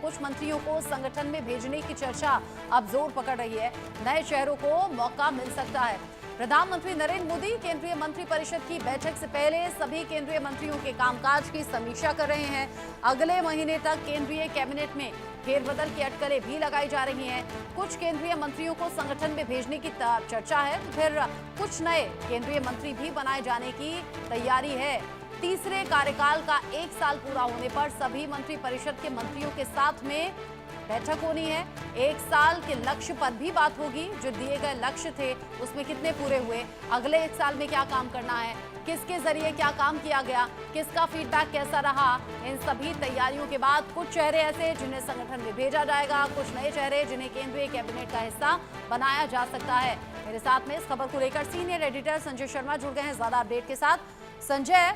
कुछ मंत्रियों को संगठन में भेजने की चर्चा अब जोर पकड़ रही है। नए चेहरों को मौका मिल सकता है। प्रधानमंत्री नरेंद्र मोदी केंद्रीय मंत्रिपरिषद की बैठक से पहले सभी केंद्रीय मंत्रियों के कामकाज की समीक्षा कर रहे हैं। अगले महीने तक केंद्रीय कैबिनेट में फेरबदल की अटकलें भी लगाई जा रही हैं। कुछ केंद्रीय मंत्रियों को संगठन में भेजने की चर्चा है, तो फिर कुछ नए केंद्रीय मंत्री भी बनाए जाने की तैयारी है। तीसरे कार्यकाल का 1 साल पूरा होने पर सभी मंत्रिपरिषद के मंत्रियों के साथ में बैठक होनी है। 1 साल के लक्ष्य पर भी बात होगी। जो दिए गए लक्ष्य थे उसमें कितने पूरे हुए, अगले 1 साल में क्या काम करना है, किसके जरिए क्या काम किया गया, किसका फीडबैक कैसा रहा। इन सभी तैयारियों के बाद कुछ चेहरे ऐसे जिन्हें संगठन में भेजा जाएगा, कुछ नए चेहरे जिन्हें केंद्रीय कैबिनेट का हिस्सा बनाया जा सकता है। मेरे साथ में इस खबर को लेकर सीनियर एडिटर संजय शर्मा जुड़ गए हैं ज्यादा अपडेट के साथ। संजय,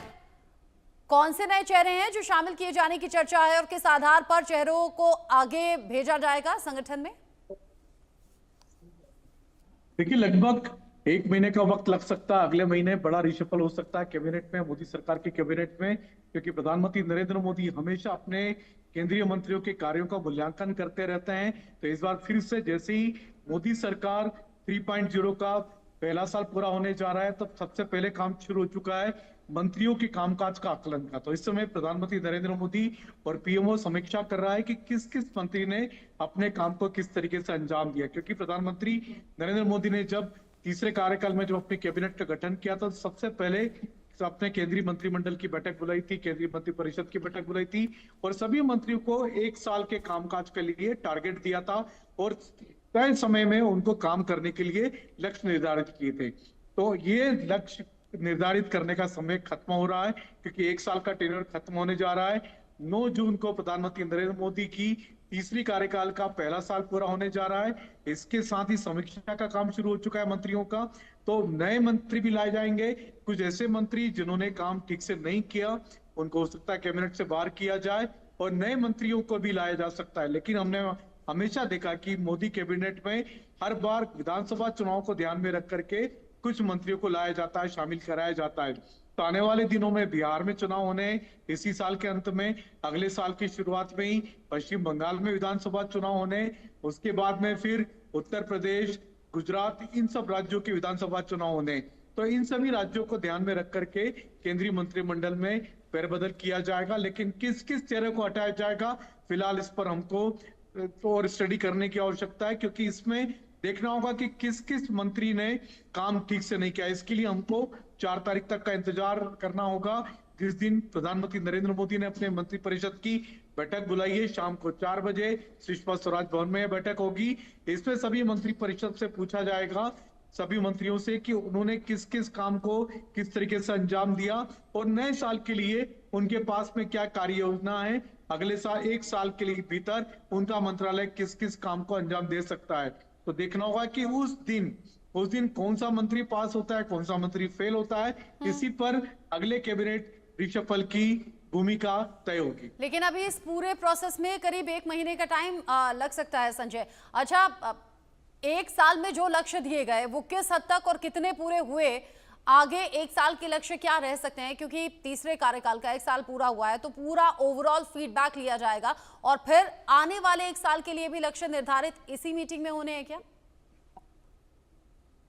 कौन से नए चेहरे हैं जो शामिल किए जाने की चर्चा है और किस आधार पर चेहरों को आगे भेजा जाएगा संगठन में? देखिए, लगभग 1 महीने का वक्त लग सकता है। अगले महीने बड़ा रिशफल हो सकता है कैबिनेट में, मोदी सरकार के कैबिनेट में, क्योंकि प्रधानमंत्री नरेंद्र मोदी हमेशा अपने केंद्रीय मंत्रियों के कार्यों का मूल्यांकन करते रहते हैं। तो इस बार फिर से जैसे ही मोदी सरकार 3.0 का पहला साल पूरा होने जा रहा है, तब सबसे पहले काम शुरू हो चुका है मंत्रियों के कामकाज का आकलन का। तो इस समय प्रधानमंत्री नरेंद्र मोदी और पीएमओ समीक्षा कर रहा है कि किस किस मंत्री ने अपने काम को किस तरीके से अंजाम दिया, क्योंकि प्रधानमंत्री नरेंद्र मोदी ने जब तीसरे कार्यकाल में जब अपने कैबिनेट का गठन किया था, सबसे पहले अपने केंद्रीय मंत्रिमंडल की बैठक बुलाई थी, केंद्रीय मंत्रिपरिषद की बैठक बुलाई थी और सभी मंत्रियों को 1 साल के कामकाज के लिए टारगेट दिया था और तय समय में उनको काम करने के लिए लक्ष्य निर्धारित किए थे। तो ये लक्ष्य निर्धारित करने का समय खत्म हो रहा है, क्योंकि 1 साल का टेन्योर खत्म होने जा रहा है। 9 जून को प्रधानमंत्री नरेंद्र मोदी की तीसरी कार्यकाल का पहला साल पूरा होने जा रहा है। इसके साथ ही समीक्षा का काम शुरू हो चुका है मंत्रियों का। तो नए मंत्री भी लाए जाएंगे। कुछ ऐसे मंत्री जिन्होंने काम ठीक से नहीं किया, उनको हो सकता है कैबिनेट से बाहर किया जाए और नए मंत्रियों को भी लाया जा सकता है। लेकिन हमने हमेशा देखा कि मोदी कैबिनेट में हर बार विधानसभा चुनाव को ध्यान में रख करके कुछ मंत्रियों को लाया जाता है, शामिल कराया जाता है। तो आने वाले दिनों में बिहार में चुनाव होने हैं, इसी साल के अंत में, अगले साल की शुरुआत में ही पश्चिम बंगाल में विधानसभा चुनाव होने, उसके बाद में फिर उत्तर प्रदेश, गुजरात, इन सब राज्यों के विधानसभा चुनाव होने। तो इन सभी राज्यों को ध्यान में रख करके केंद्रीय मंत्रिमंडल में फेरबदल किया जाएगा। लेकिन किस किस चेहरे को हटाया जाएगा, फिलहाल इस पर हमको और स्टडी करने की आवश्यकता है, क्योंकि इसमें देखना होगा कि किस किस मंत्री ने काम ठीक से नहीं किया। इसके लिए हमको 4 तारीख तक का इंतजार करना होगा, जिस दिन प्रधानमंत्री नरेंद्र मोदी ने अपने मंत्रिपरिषद की बैठक बुलाई है। शाम को 4 बजे सुषमा स्वराज भवन में बैठक होगी। इसमें सभी मंत्रिपरिषद से पूछा जाएगा, सभी मंत्रियों से, कि उन्होंने किस किस काम को किस तरीके से अंजाम दिया और नए साल के लिए उनके पास में क्या कार्य योजना है, अगले साल 1 साल के लिए भीतर उनका मंत्रालय किस किस काम को अंजाम दे सकता है। तो देखना होगा कि उस दिन कौन सा मंत्री पास होता है, कौन सा मंत्री फेल होता है। इसी पर अगले कैबिनेट रिशफल की भूमिका तय होगी। लेकिन अभी इस पूरे प्रोसेस में करीब 1 महीने का टाइम लग सकता है संजय। अच्छा, 1 साल में जो लक्ष्य दिए गए वो किस हद तक और कितने पूरे हुए, आगे 1 साल के लक्ष्य क्या रह सकते हैं, क्योंकि तीसरे कार्यकाल का 1 साल पूरा हुआ है, तो पूरा ओवरऑल फीडबैक लिया जाएगा और फिर आने वाले 1 साल के लिए भी लक्ष्य निर्धारित इसी मीटिंग में होने हैं क्या?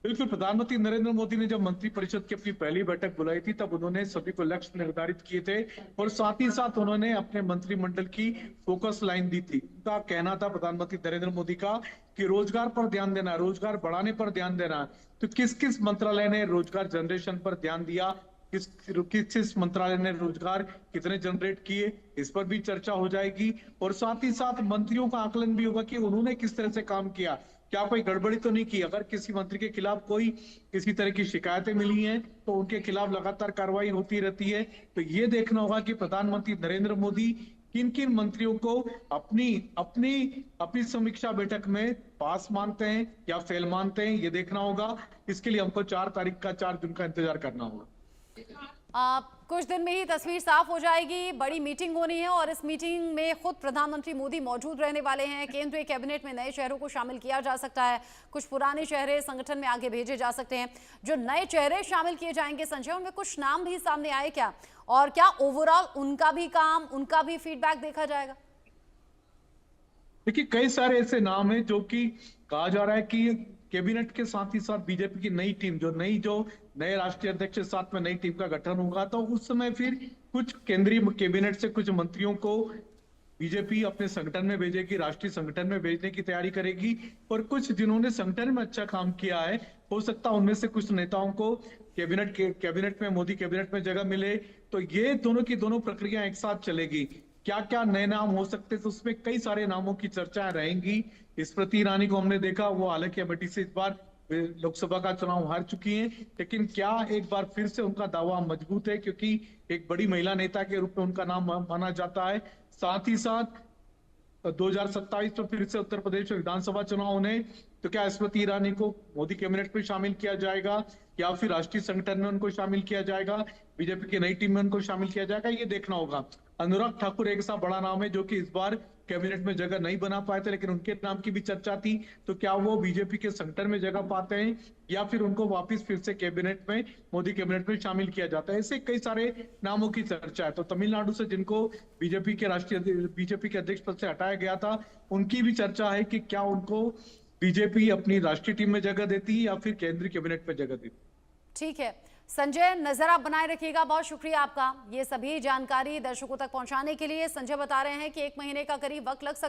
बिल्कुल, प्रधानमंत्री नरेंद्र मोदी ने जब मंत्रिपरिषद की अपनी पहली बैठक बुलाई थी, तब उन्होंने सभी को लक्ष्य निर्धारित किए थे और साथ ही साथ उन्होंने अपने मंत्रिमंडल की फोकस लाइन दी थी। उनका कहना था, प्रधानमंत्री नरेंद्र मोदी का, कि रोजगार पर ध्यान देना है, रोजगार बढ़ाने पर ध्यान देना है। तो किस किस मंत्रालय ने रोजगार जनरेशन पर ध्यान दिया, किस किस मंत्रालय ने रोजगार कितने जनरेट किए, इस पर भी चर्चा हो जाएगी। और साथ ही साथ मंत्रियों का आकलन भी होगा कि उन्होंने किस तरह से काम किया, क्या कोई गड़बड़ी तो नहीं की। अगर किसी मंत्री के खिलाफ कोई किसी तरह की शिकायतें मिली हैं, तो उनके खिलाफ लगातार कार्रवाई होती रहती है। तो ये देखना होगा कि प्रधानमंत्री नरेंद्र मोदी किन किन मंत्रियों को अपनी अपनी अपनी समीक्षा बैठक में पास मानते हैं या फेल मानते हैं, ये देखना होगा। इसके लिए हमको 4 तारीख का 4 जून का इंतजार करना होगा। कुछ दिन में ही तस्वीर साफ हो जाएगी। बड़ी मीटिंग होनी है और इस मीटिंग में खुद प्रधानमंत्री मोदी मौजूद रहने वाले हैं। केंद्रीय कैबिनेट में नए चेहरों को शामिल किया जा सकता है, कुछ पुराने चेहरे संगठन में आगे भेजे जा सकते हैं। जो नए चेहरे शामिल किए जाएंगे संजय, उनमें कुछ नाम भी सामने आए क्या, और क्या ओवरऑल उनका भी काम, उनका भी फीडबैक देखा जाएगा? देखिए कई सारे ऐसे नाम हैं जो कि कहा जा रहा है कि कैबिनेट के साथ ही साथ बीजेपी की नई टीम जो नए राष्ट्रीय अध्यक्ष के साथ में नई टीम का गठन होगा, तो उस समय फिर कुछ केंद्रीय कैबिनेट से कुछ मंत्रियों को बीजेपी अपने संगठन में भेजेगी, राष्ट्रीय संगठन में भेजने की तैयारी करेगी। और कुछ जिन्होंने संगठन में अच्छा काम किया है, हो सकता है उनमें से कुछ नेताओं को कैबिनेट में मोदी कैबिनेट में जगह मिले। तो ये दोनों की दोनों प्रक्रिया एक साथ चलेगी। क्या क्या नए नाम हो सकते हैं, तो उसमें कई सारे नामों की चर्चाएं रहेंगी। स्मृति ईरानी को हमने देखा, वो हालांकि अमेठी से इस बार लोकसभा का चुनाव हार चुकी हैं, लेकिन क्या एक बार फिर से उनका दावा मजबूत है, क्योंकि एक बड़ी महिला नेता के रूप में उनका नाम माना जाता है। साथ ही साथ 2027 में फिर से उत्तर प्रदेश में विधानसभा चुनाव होने, तो क्या स्मृति ईरानी को मोदी कैबिनेट में शामिल किया जाएगा या फिर राष्ट्रीय संगठन में उनको शामिल किया जाएगा, बीजेपी की नई टीम में उनको शामिल किया जाएगा, ये देखना होगा। अनुराग ठाकुर एक ऐसा बड़ा नाम है जो कि इस बार कैबिनेट में जगह नहीं बना पाए थे, लेकिन उनके नाम की भी चर्चा थी। तो क्या वो बीजेपी के संगठन में जगह पाते हैं या फिर उनको वापस फिर से कैबिनेट में, मोदी कैबिनेट में शामिल किया जाता है। ऐसे कई सारे नामों की चर्चा है। तो तमिलनाडु से जिनको बीजेपी के अध्यक्ष पद से हटाया गया था, उनकी भी चर्चा है कि क्या उनको बीजेपी अपनी राष्ट्रीय टीम में जगह देती है या फिर केंद्रीय कैबिनेट में जगह देती है। ठीक है संजय, नजर आप बनाए रखिएगा। बहुत शुक्रिया आपका ये सभी जानकारी दर्शकों तक पहुंचाने के लिए। संजय बता रहे हैं कि 1 महीने का करीब वक्त लग सकता है।